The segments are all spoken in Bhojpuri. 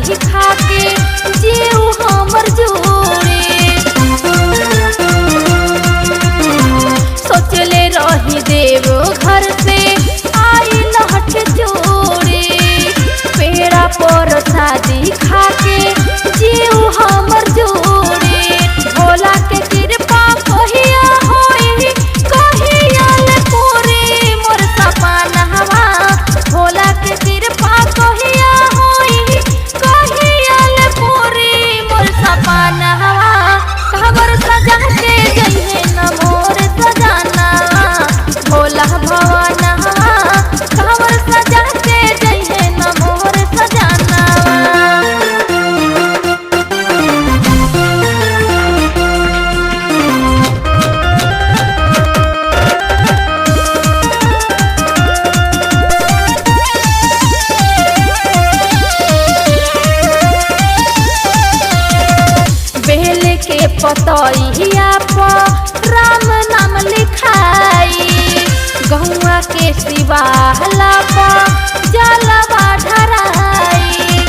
प्रसादी खाके जीव हमर जोड़े। सोचले रही देव घर से आई लहठ जोड़े। पेड़ा प्रसादी खाके जीव हमर जोड़े। भोला के कृपा कहिया होई कहिया ले पूरी मोर सपनवा। भोला के कृपा कहिया होई कहिया ले पूरी मोर सपनवा। खबर सजा के जइहे न मोर सजाना भोला भवनवा। खबर सजा के जइहे न मोर सजाना। बेल के पतइया पर राम नाम लिखाई। गहुआ के शिवाला पर जलवा ढराई।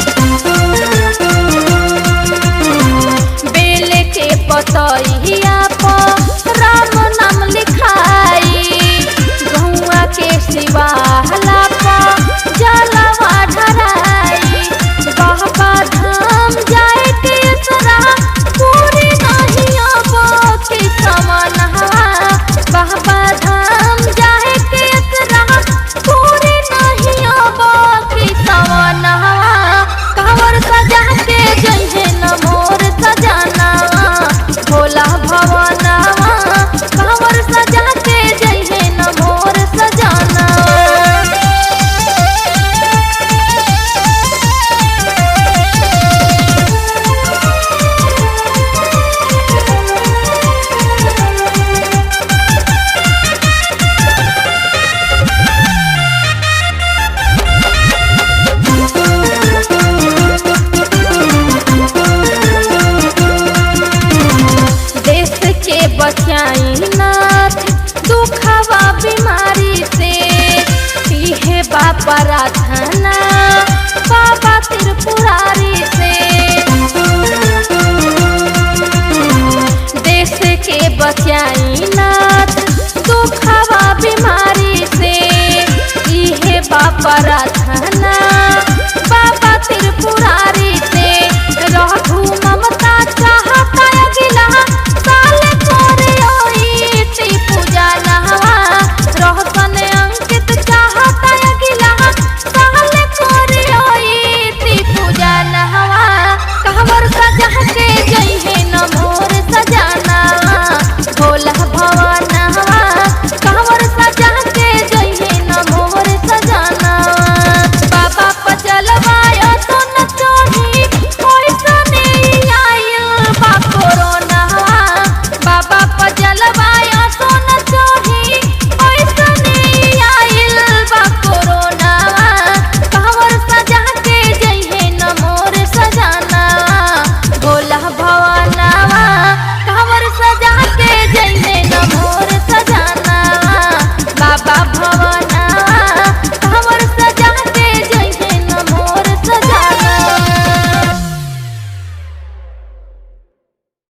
बेल के पतइया पर राम नाम लिखाई। गहुआ के शिवाला पर जलवा ढराई। बाबा धाम जाए के सरा पूरी नहीं अब के समनवा। बाबा धाम जाए के सरा पूरी नहीं अब के समनवा। खबर सजा के जइहे न मोर सजाना भोला भवनवा। खबर सजा के जइहे न मोर सजाना। देश के बचाई नाथ दुखवा बीमारी से। इहे बा प्रार्थना बाबा त्रिपुरारी से। देश के बचाई नाथ दुखवा बीमारी से। इहे बा प्रार्थना